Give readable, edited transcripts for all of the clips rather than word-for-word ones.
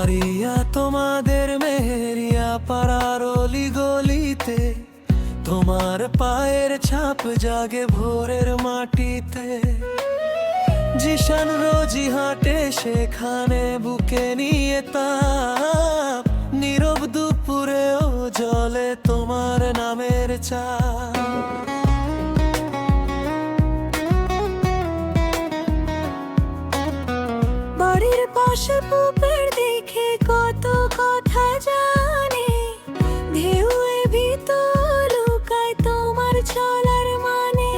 মারিয়া তোমাদের মেহেরিয়া পাড়ার অলি গলিতে, তোমার পায়ের ছাপ জাগে ভোরের মাটিতে। জিশান রোজি হাঁটে সেখানে বুকে নিয়ে তাপ, নীরব দুপুরেও জলে তোমার নামের চাপ। বাড়ির পাশে পুকুর দেখে কত কথা জানে, ঢেউয়ে ভিতর লুকায় তোমার চলার মানে।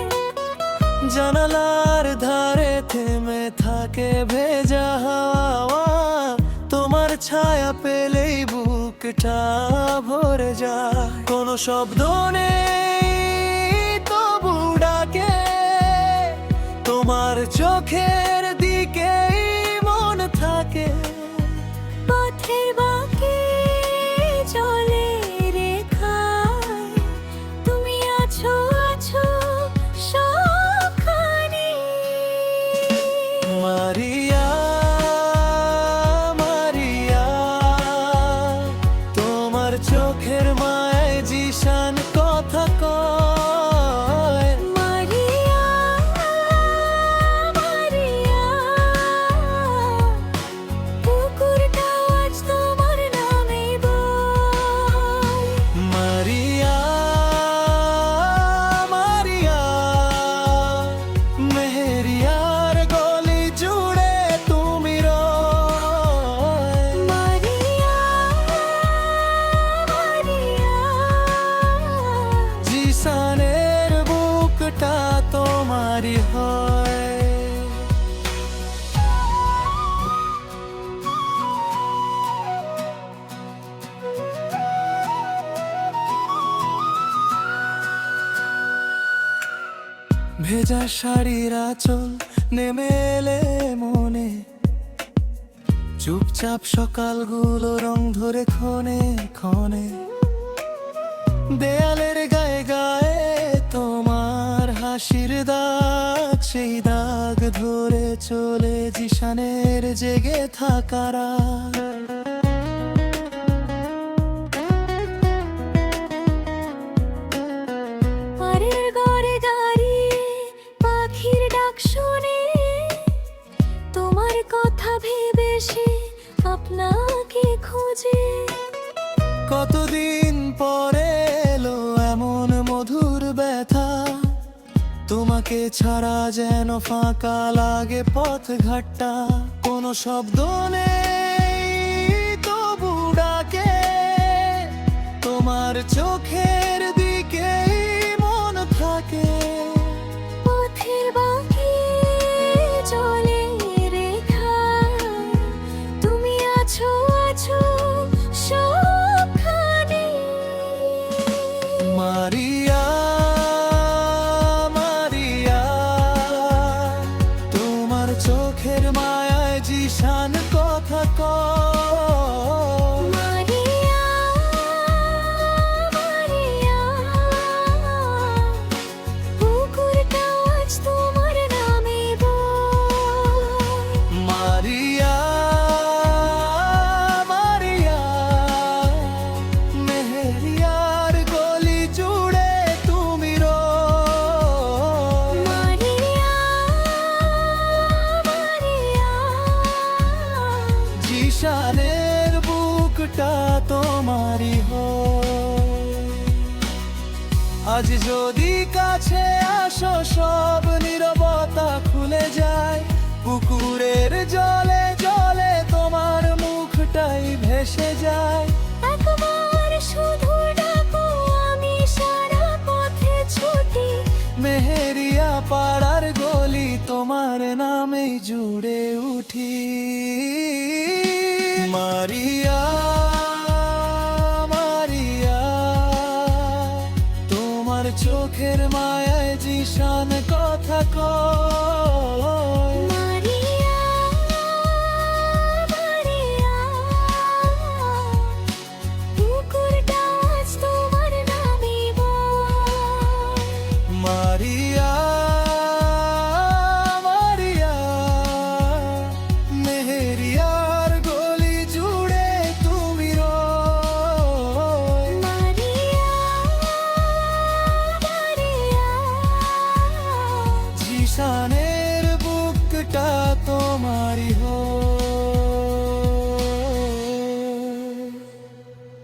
জানালার ধারে থেমে থাকে ভেজা হাওয়া, তোমার ছায়া পেলেই বুকটা ভরে যায়। কোনো শব্দ নেই তবু ডাকে, তোমার চোখের দিকেই মন থাকে। পথের বাঁকে চলে রেখায়, তুমি আছো আছো সবখানে। মারিয়া মারিয়া, তোমার চোখের মায়ায় জিশান কথা কয়। মারিয়া মারিয়া, পুকুরটা আজ তোমার নামে বয়। মারিয়া মারিয়া, মেহেরিয়ার গলি জুড়ে তুমি রয়। মারিয়া মারিয়া, জিশানের বুকটা তোমারই হয়। ভেজা শাড়ির আঁচল নেমে এলে মনে, চুপচাপ সকালগুলো রং ধরে ক্ষণে ক্ষণে। দেয়ালের গায়ে গায়ে তোমার হাসির দাগ, সেই দাগ ধরে চলে জিশানের জেগে থাকারা। পাড়ের ঘরে দাঁড়িয়ে পাখির ডাক শুনে, তোমার কথা ভেবে সে আপনাকে খোঁজে। কতদিন পরে এলো এমন মধুর ব্যথা, তোমাকে ছাড়া যেন ফাঁকা লাগে পথ ঘাটটা। কোনো শব্দ নেই তবু ডাকে, তোমার চোখের দিকেই মন থাকে। পথের বাঁকে চলে রেখায়, তুমি আছো আছো সবখানে। মারিয়া মারিয়া, তোমার চোখের মায়ায় জিশান কথা কয়। মারিয়া মারিয়া, পুকুরটা আজ তোমার নামে বয়। মারিয়া মারিয়া, মেহেরিয়ার গলি জুড়ে তুমি রয়। মারিয়া মারিয়া, জিশানের বুকটা তোমারই হয়। আজ যদি কাছে আসো সব নীরবতা খুলে যায়, পুকুরের জলে জলে তোমার মুখটাই ভেসে যায়। একবার শুধু ডাকো, আমি সারা পথে ছুটি। মেহেরিয়া পাড়ার গলি তোমার নামেই জুড়ে উঠি। মারিয়া মারিয়া, তোমার চোখের মায়ায় জিশান কথা কয়। মারিয়া মারিয়া, পুকুরটা আজ তোমার নামে বয়। মারিয়া মারিয়া, মেহেরিয়ার গলি জুড়ে শ্মশানের বুকটা